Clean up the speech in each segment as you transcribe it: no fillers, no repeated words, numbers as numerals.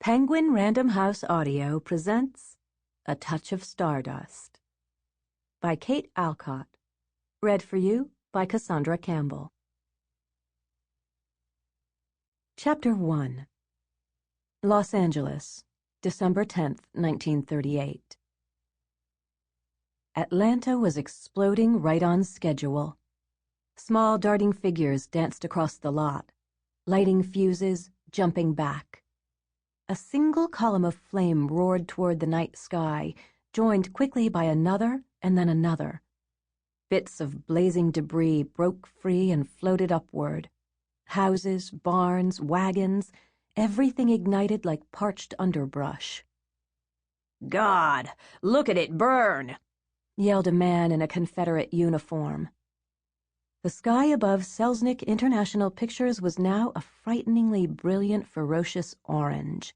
Penguin Random House Audio presents A Touch of Stardust by Kate Alcott. Read for you by Cassandra Campbell. Chapter 1. Los Angeles, December 10th, 1938. Atlanta was exploding right on schedule. Small darting figures danced across the lot, lighting fuses, jumping back. A single column of flame roared toward the night sky, joined quickly by another and then another. Bits of blazing debris broke free and floated upward. Houses, barns, wagons, everything ignited like parched underbrush. "God, look at it burn!" yelled a man in a Confederate uniform. The sky above Selznick International Pictures was now a frighteningly brilliant, ferocious orange.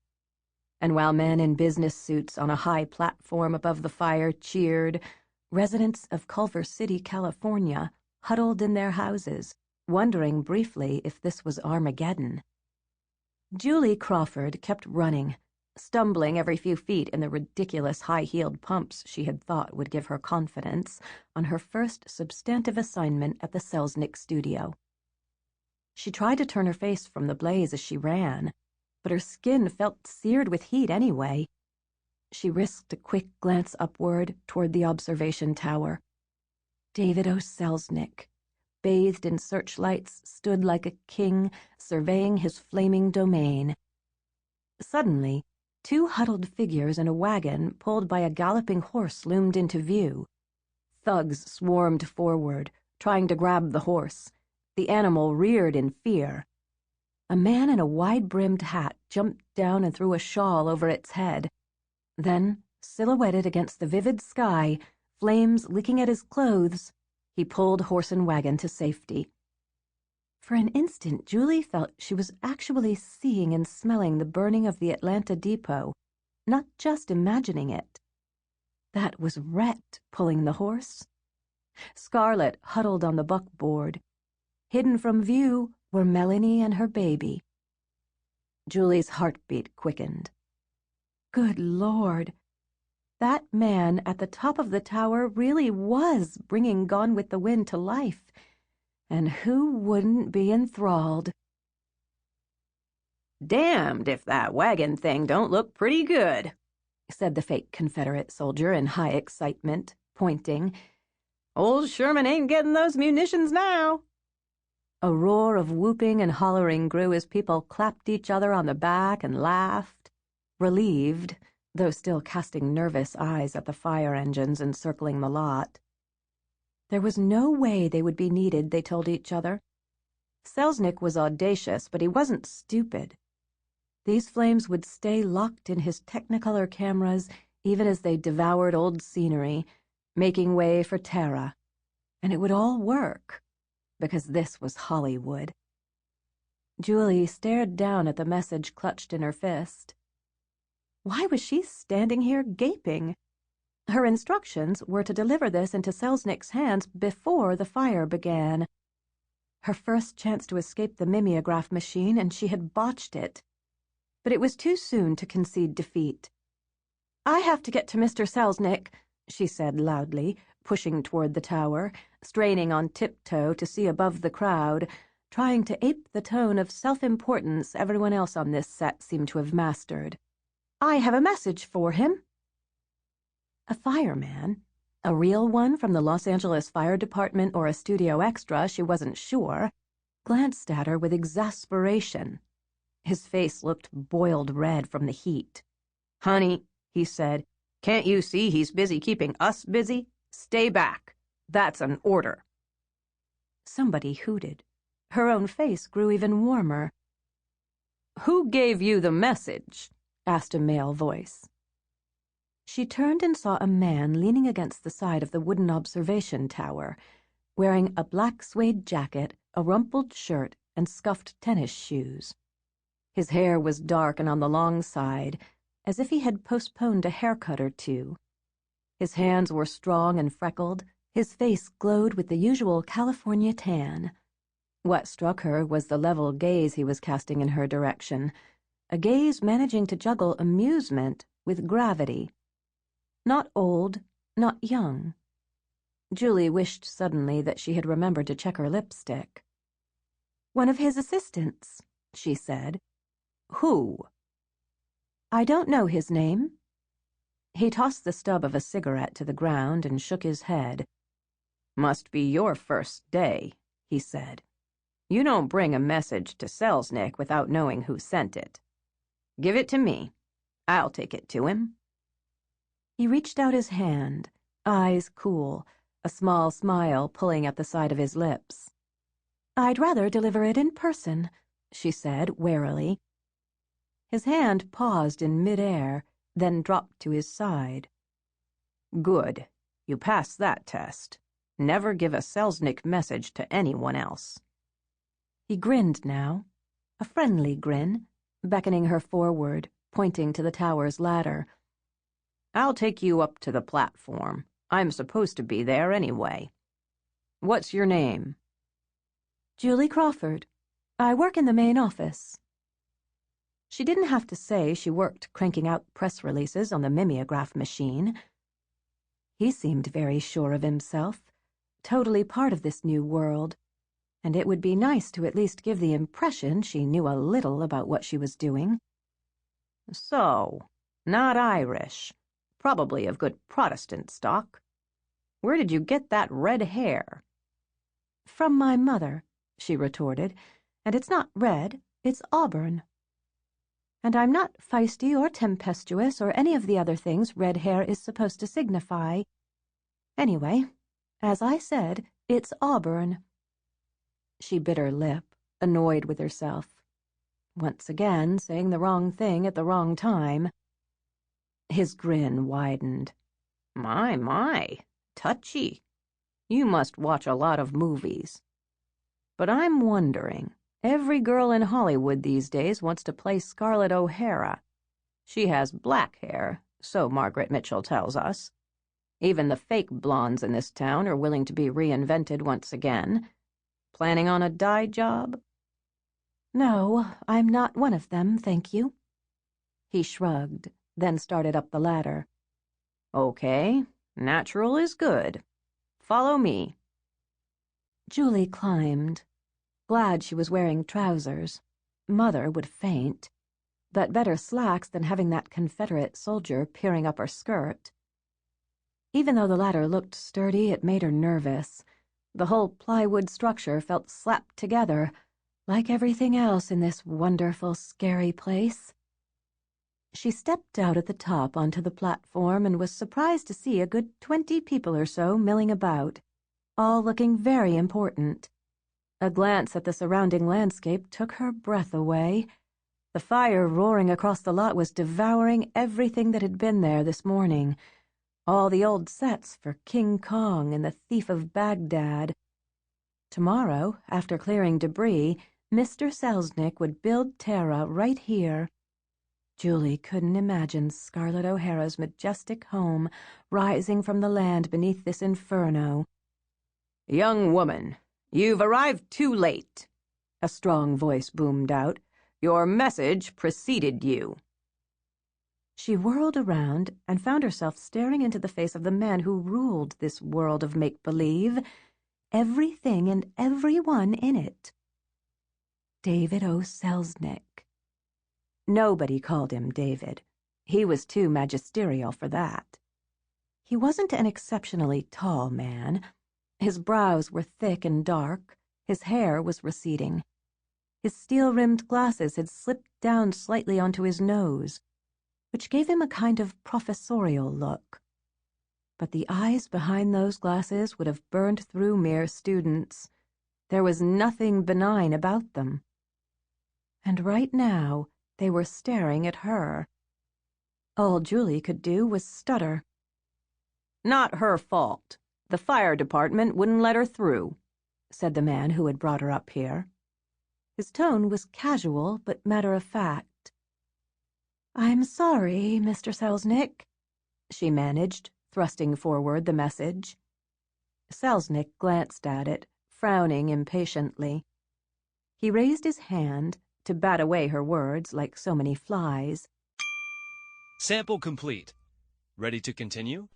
And while men in business suits on a high platform above the fire cheered, residents of Culver City, California, huddled in their houses, wondering briefly if this was Armageddon. Julie Crawford kept running, stumbling every few feet in the ridiculous high-heeled pumps she had thought would give her confidence on her first substantive assignment at the Selznick studio. She tried to turn her face from the blaze as she ran, but her skin felt seared with heat anyway. She risked a quick glance upward toward the observation tower. David O. Selznick, bathed in searchlights, stood like a king, surveying his flaming domain. Suddenly, two huddled figures in a wagon pulled by a galloping horse loomed into view. Thugs swarmed forward, trying to grab the horse. The animal reared in fear. A man in a wide-brimmed hat jumped down and threw a shawl over its head. Then, silhouetted against the vivid sky, flames licking at his clothes, he pulled horse and wagon to safety. For an instant, Julie felt she was actually seeing and smelling the burning of the Atlanta depot, not just imagining it. That was Rhett pulling the horse. Scarlett huddled on the buckboard. Hidden from view were Melanie and her baby. Julie's heartbeat quickened. Good Lord! That man at the top of the tower really was bringing Gone with the Wind to life, and who wouldn't be enthralled? "Damned if that wagon thing don't look pretty good," said the fake Confederate soldier in high excitement, pointing. "Old Sherman ain't getting those munitions now." A roar of whooping and hollering grew as people clapped each other on the back and laughed, relieved, though still casting nervous eyes at the fire engines encircling the lot. There was no way they would be needed, they told each other. Selznick was audacious, but he wasn't stupid. These flames would stay locked in his Technicolor cameras even as they devoured old scenery, making way for Terra. And it would all work, because this was Hollywood. Julie stared down at the message clutched in her fist. Why was she standing here gaping? Her instructions were to deliver this into Selznick's hands before the fire began. Her first chance to escape the mimeograph machine, and she had botched it. But it was too soon to concede defeat. "I have to get to Mr. Selznick," she said loudly, pushing toward the tower, straining on tiptoe to see above the crowd, trying to ape the tone of self-importance everyone else on this set seemed to have mastered. "I have a message for him." A fireman, a real one from the Los Angeles Fire Department or a studio extra, she wasn't sure, glanced at her with exasperation. His face looked boiled red from the heat. "Honey," he said, "can't you see he's busy keeping us busy? Stay back. That's an order." Somebody hooted. Her own face grew even warmer. "Who gave you the message?" asked a male voice. She turned and saw a man leaning against the side of the wooden observation tower, wearing a black suede jacket, a rumpled shirt, and scuffed tennis shoes. His hair was dark and on the long side, as if he had postponed a haircut or two. His hands were strong and freckled. His face glowed with the usual California tan. What struck her was the level gaze he was casting in her direction, a gaze managing to juggle amusement with gravity. Not old, not young. Julie wished suddenly that she had remembered to check her lipstick. "One of his assistants," she said. "Who?" "I don't know his name." He tossed the stub of a cigarette to the ground and shook his head. "Must be your first day," he said. "You don't bring a message to Selznick without knowing who sent it. Give it to me. I'll take it to him." He reached out his hand, eyes cool, a small smile pulling at the side of his lips. "I'd rather deliver it in person," she said warily. His hand paused in midair, then dropped to his side. "Good. You passed that test. Never give a Selznick message to anyone else." He grinned now, a friendly grin, beckoning her forward, pointing to the tower's ladder. "I'll take you up to the platform. I'm supposed to be there anyway. What's your name?" "Julie Crawford. I work in the main office." She didn't have to say she worked cranking out press releases on the mimeograph machine. He seemed very sure of himself, totally part of this new world, and it would be nice to at least give the impression she knew a little about what she was doing. "So, not Irish. Probably of good Protestant stock. Where did you get that red hair?" "From my mother," she retorted, "and it's not red, it's auburn. And I'm not feisty or tempestuous or any of the other things red hair is supposed to signify. Anyway, as I said, it's auburn." She bit her lip, annoyed with herself. Once again, saying the wrong thing at the wrong time. His grin widened. My, touchy. You must watch a lot of movies. But I'm wondering, every girl in Hollywood these days wants to play Scarlett O'Hara. She has black hair, so Margaret Mitchell tells us. Even the fake blondes in this town are willing to be reinvented once again. Planning on a dye job?" "No, I'm not one of them, thank you." He shrugged, then started up the ladder. "Okay, natural is good. Follow me." Julie climbed, glad she was wearing trousers. Mother would faint, but better slacks than having that Confederate soldier peering up her skirt. Even though the ladder looked sturdy, it made her nervous. The whole plywood structure felt slapped together, like everything else in this wonderful, scary place. She stepped out at the top onto the platform and was surprised to see a good 20 people or so milling about, all looking very important. A glance at the surrounding landscape took her breath away. The fire roaring across the lot was devouring everything that had been there this morning. All the old sets for King Kong and the Thief of Baghdad. Tomorrow, after clearing debris, Mr. Selznick would build Tara right here. Julie couldn't imagine Scarlett O'Hara's majestic home rising from the land beneath this inferno. "Young woman, you've arrived too late," a strong voice boomed out. "Your message preceded you." She whirled around and found herself staring into the face of the man who ruled this world of make-believe, everything and everyone in it. David O. Selznick. Nobody called him David. He was too magisterial for that. He wasn't an exceptionally tall man. His brows were thick and dark. His hair was receding. His steel-rimmed glasses had slipped down slightly onto his nose, which gave him a kind of professorial look. But the eyes behind those glasses would have burned through mere students. There was nothing benign about them. And right now, they were staring at her. All Julie could do was stutter. "Not her fault. The fire department wouldn't let her through," said the man who had brought her up here. His tone was casual but matter-of-fact. "I'm sorry, Mr. Selznick," she managed, thrusting forward the message. Selznick glanced at it, frowning impatiently. He raised his hand, to bat away her words like so many flies. Sample complete. Ready to continue?